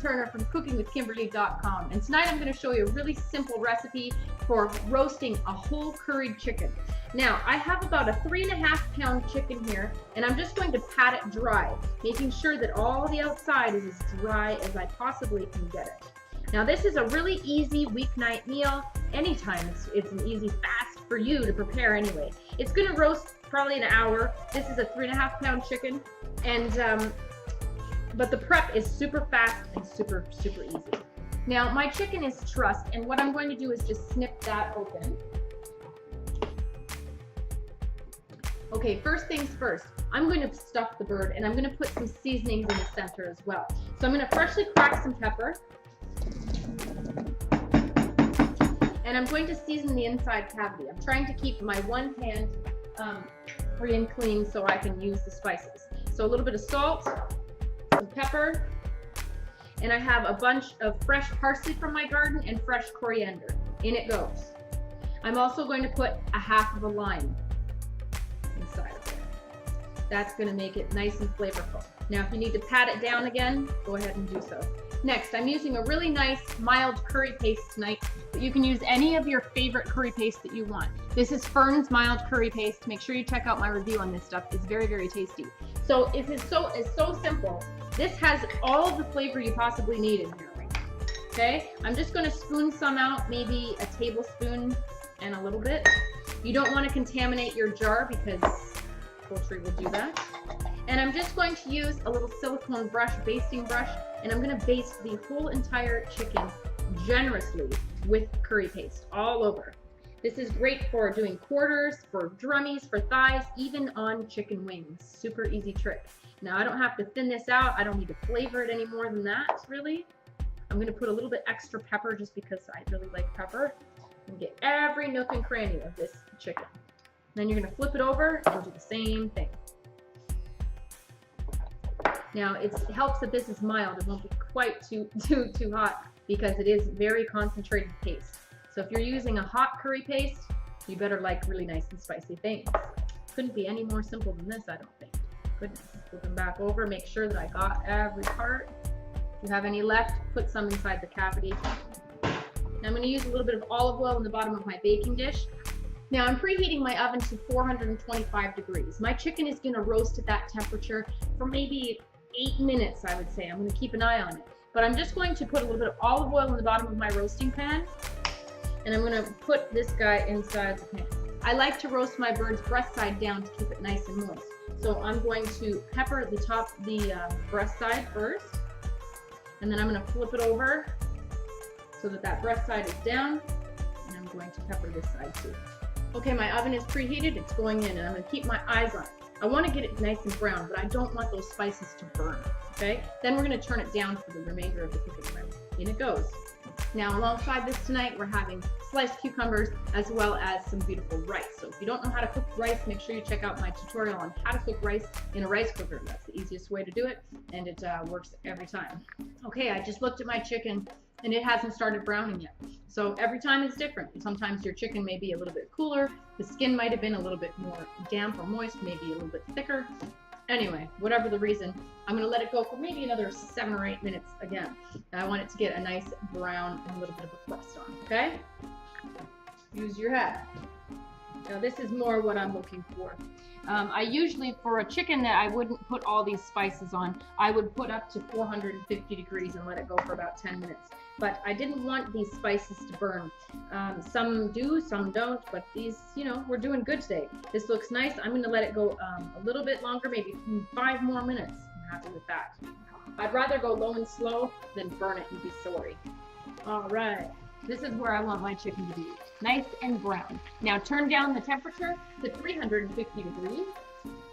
Turner from cookingwithkimberly.com, and tonight I'm going to show you a really simple recipe for roasting a whole curried chicken. Now, I have about a 3.5 pound chicken here, and I'm just going to pat it dry, making sure that all the outside is as dry as I possibly can get it. Now, this is a really easy weeknight meal. Anytime, it's an easy fast for you to prepare anyway. It's going to roast probably an hour. This is a 3.5 pound chicken, and but the prep is super fast and super easy. Now, my chicken is trussed, and what I'm going to do is just snip that open. Okay, first things first, I'm going to stuff the bird, and I'm going to put some seasonings in the center as well. So I'm going to freshly crack some pepper, and I'm going to season the inside cavity. I'm trying to keep my one pan free and clean so I can use the spices. So a little bit of salt, some pepper, and I have a bunch of fresh parsley from my garden and fresh coriander. In it goes. I'm also going to put a half of a lime inside of it. That's going to make it nice and flavorful. Now, if you need to pat it down again, go ahead and do so. Next, I'm using a really nice mild curry paste tonight. You can use any of your favorite curry paste that you want. This is Ferns mild curry paste. Make sure you check out my review on this stuff. It's very tasty. So it's so simple. This has all of the flavor you possibly need in here right now. Okay, I'm just going to spoon some out, maybe a tablespoon and a little bit. You don't want to contaminate your jar because poultry will do that. And I'm just going to use a little silicone brush, basting brush, and I'm going to baste the whole entire chicken generously with curry paste all over. This is great for doing quarters, for drummies, for thighs, even on chicken wings. Super easy trick. Now, I don't have to thin this out. I don't need to flavor it any more than that, really. I'm going to put a little bit extra pepper just because I really like pepper, and get every nook and cranny of this chicken. Then you're going to flip it over and do the same thing. Now, it helps that this is mild. It won't be quite too hot because it is very concentrated paste. So if you're using a hot curry paste, you better like really nice and spicy things. Couldn't be any more simple than this, I don't think. Goodness. Flip them back over, make sure that I got every part. If you have any left, put some inside the cavity. Now I'm going to use a little bit of olive oil in the bottom of my baking dish. Now I'm preheating my oven to 425 degrees. My chicken is going to roast at that temperature for maybe 8 minutes, I would say. I'm going to keep an eye on it. But I'm just going to put a little bit of olive oil in the bottom of my roasting pan, and I'm going to put this guy inside the pan. I like to roast my bird's breast side down to keep it nice and moist. So I'm going to pepper the top, the breast side first, and then I'm going to flip it over so that that breast side is down, and I'm going to pepper this side too. Okay, my oven is preheated, it's going in, and I'm going to keep my eyes on it. I want to get it nice and brown, but I don't want those spices to burn, okay? Then we're going to turn it down for the remainder of the cooking time. In it goes. Now, alongside this tonight, we're having sliced cucumbers as well as some beautiful rice. So if you don't know how to cook rice, make sure you check out my tutorial on how to cook rice in a rice cooker. That's the easiest way to do it, and it works every time. Okay, I just looked at my chicken, and it hasn't started browning yet. So every time is different. Sometimes your chicken may be a little bit cooler. The skin might have been a little bit more damp or moist, maybe a little bit thicker. Anyway, whatever the reason, I'm going to let it go for maybe another 7 or 8 minutes again. And I want it to get a nice brown and a little bit of a crust on, okay? Use your head. Now this is more what I'm looking for. I usually, for a chicken that I wouldn't put all these spices on, I would put up to 450 degrees and let it go for about 10 minutes. But I didn't want these spices to burn. Some do, some don't, but these, you know, we're doing good today. This looks nice. I'm going to let it go a little bit longer, maybe 5 more minutes. I'm happy with that. I'd rather go low and slow than burn it and be sorry. All right. This is where I want my chicken to be. Nice and brown. Now turn down the temperature to 350 degrees,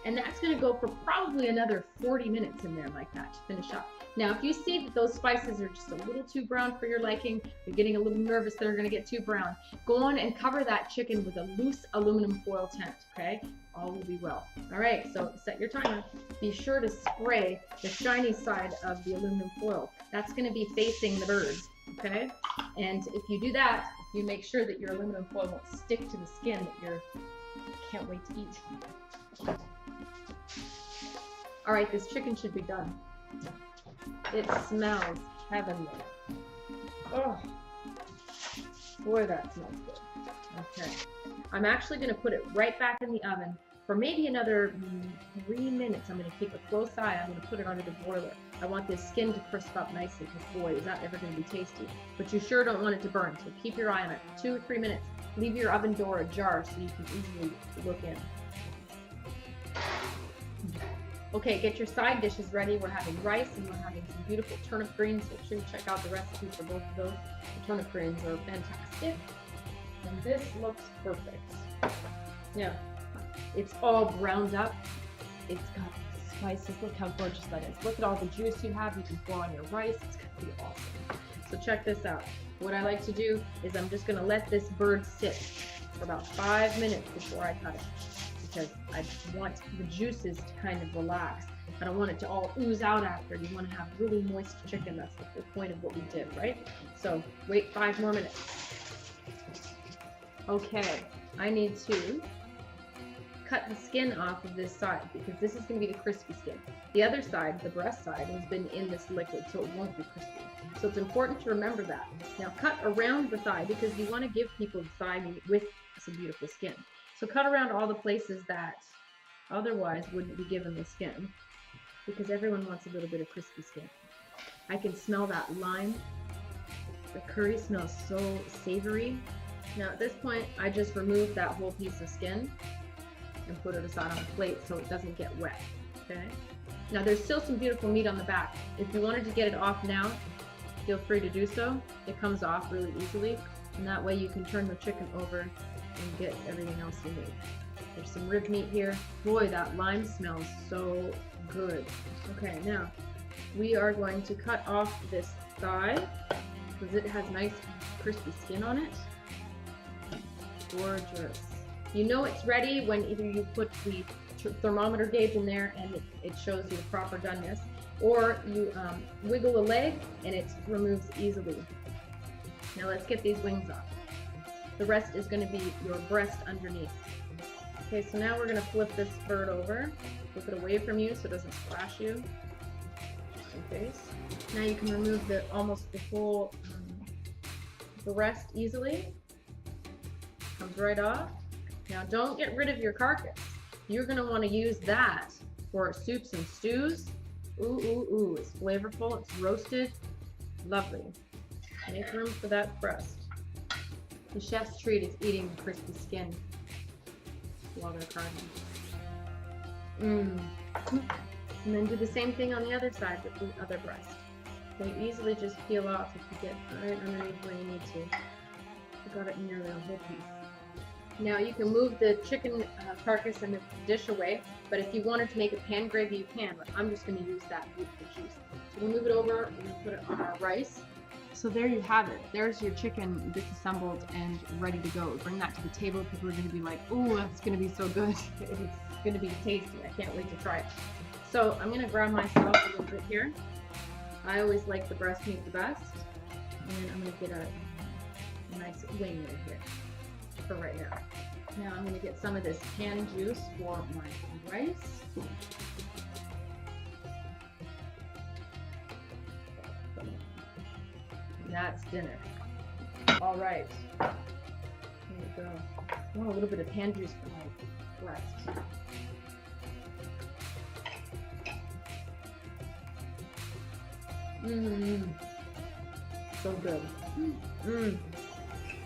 and that's going to go for probably another 40 minutes in there like that to finish up. Now, if you see that those spices are just a little too brown for your liking, you're getting a little nervous they're going to get too brown, go on and cover that chicken with a loose aluminum foil tent, okay? All will be well. All right, so set your timer. Be sure to spray the shiny side of the aluminum foil. That's going to be facing the birds, okay? And if you do that, you make sure that your aluminum foil won't stick to the skin that you can't wait to eat. All right, this chicken should be done. It smells heavenly. Oh, boy, that smells good. Okay, I'm actually going to put it right back in the oven for maybe another 3 minutes. I'm going to keep a close eye. I'm going to put it under the broiler. I want this skin to crisp up nicely because, boy, is that ever going to be tasty. But you sure don't want it to burn, so keep your eye on it. 2 or 3 minutes. Leave your oven door ajar so you can easily look in. Okay, get your side dishes ready. We're having rice and we're having some beautiful turnip greens. Make sure you check out the recipe for both of those. The turnip greens are fantastic. And this looks perfect. Yeah, it's all browned up. It's got spices. Look how gorgeous that is. Look at all the juice you have. You can pour on your rice. It's going to be awesome. So check this out. What I like to do is I'm just going to let this bird sit for about 5 minutes before I cut it, because I want the juices to kind of relax. I don't want it to all ooze out after. You want to have really moist chicken. That's the whole point of what we did, right? So wait 5 more minutes. Okay, I need to cut the skin off of this side because this is going to be the crispy skin. The other side, the breast side, has been in this liquid, so it won't be crispy. So it's important to remember that. Now cut around the thigh because you want to give people the thigh meat with some beautiful skin. So cut around all the places that otherwise wouldn't be given the skin, because everyone wants a little bit of crispy skin. I can smell that lime. The curry smells so savory. Now at this point, I just removed that whole piece of skin and put it aside on a plate so it doesn't get wet, okay? Now there's still some beautiful meat on the back. If you wanted to get it off now, feel free to do so. It comes off really easily, and that way you can turn the chicken over and get everything else you need. There's some rib meat here. Boy, that lime smells so good. Okay, now we are going to cut off this thigh because it has nice crispy skin on it. Gorgeous. You know it's ready when either you put the thermometer gauge in there and it shows you the proper doneness, or you wiggle a leg and it removes easily. Now let's get these wings off. The rest is going to be your breast underneath. Okay, so now we're going to flip this bird over, flip it away from you so it doesn't splash you, just in case. Now you can remove almost the whole breast easily. Comes right off. Now don't get rid of your carcass. You're going to want to use that for soups and stews. Ooh, ooh, ooh, it's flavorful, it's roasted, lovely. Make room for that breast. The chef's treat is eating the crispy skin while they're carving. And then do the same thing on the other side with the other breast. They easily just peel off if you get right underneath where you need to. You got it nearly a whole piece. Now you can move the chicken carcass and the dish away, but if you wanted to make a pan gravy, you can, but I'm just going to use that beautiful juice. So we'll move it over and put it on our rice. So there you have it. There's your chicken disassembled and ready to go. Bring that to the table. People are going to be like, "Oh, that's going to be so good. It's going to be tasty. I can't wait to try it." So I'm going to grab myself a little bit here. I always like the breast meat the best. And I'm going to get a nice wing right here for right now. Now I'm going to get some of this canned juice for my rice. That's dinner. All right. Here we go. I want a little bit of canned juice for my breast. So good.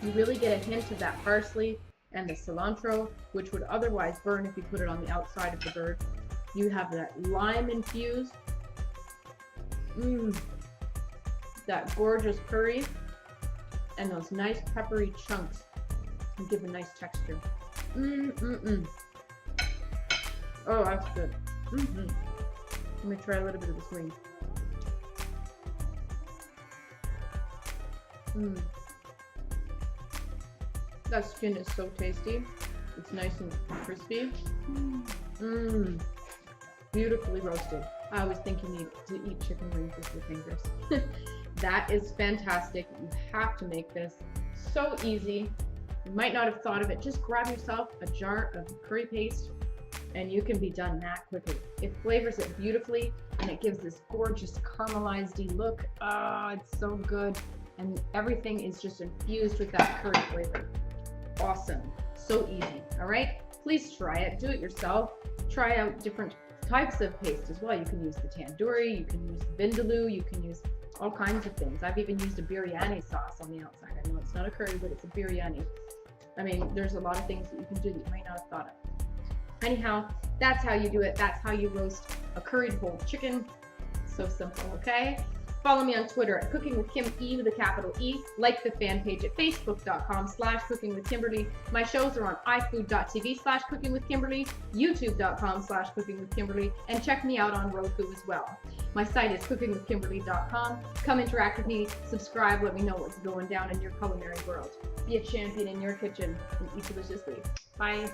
You really get a hint of that parsley and the cilantro, which would otherwise burn if you put it on the outside of the bird. You have that lime infused. That gorgeous curry and those nice peppery chunks and give a nice texture. Oh, that's good. Let me try a little bit of this wing. That skin is so tasty. It's nice and crispy. Beautifully roasted. I always think you need to eat chicken wings with your fingers. That is fantastic. You have to make this. So easy. You might not have thought of it. Just grab yourself a jar of curry paste and you can be done that quickly. It flavors it beautifully. and it gives this gorgeous caramelized-y look. Ah, it's so good. And everything is just infused with that curry flavor. Awesome. So easy. All right? Please try it. Do it yourself. Try out different types of paste as well. You can use the tandoori, you can use Vindaloo, you can use all kinds of things. I've even used a biryani sauce on the outside. I know it's not a curry, but it's a biryani. I mean, there's a lot of things that you can do that you might not have thought of. Anyhow, that's how you do it. That's how you roast a curried whole chicken. So simple, okay? Follow me on Twitter at Cooking with Kim, E with a capital E. Like the fan page at facebook.com/cookingwithkimberly. My shows are on ifood.tv/cookingwithkimberly, youtube.com/cookingwithkimberly, and check me out on Roku as well. My site is cookingwithkimberly.com. Come interact with me, subscribe, let me know what's going down in your culinary world. Be a champion in your kitchen and eat deliciously. Bye.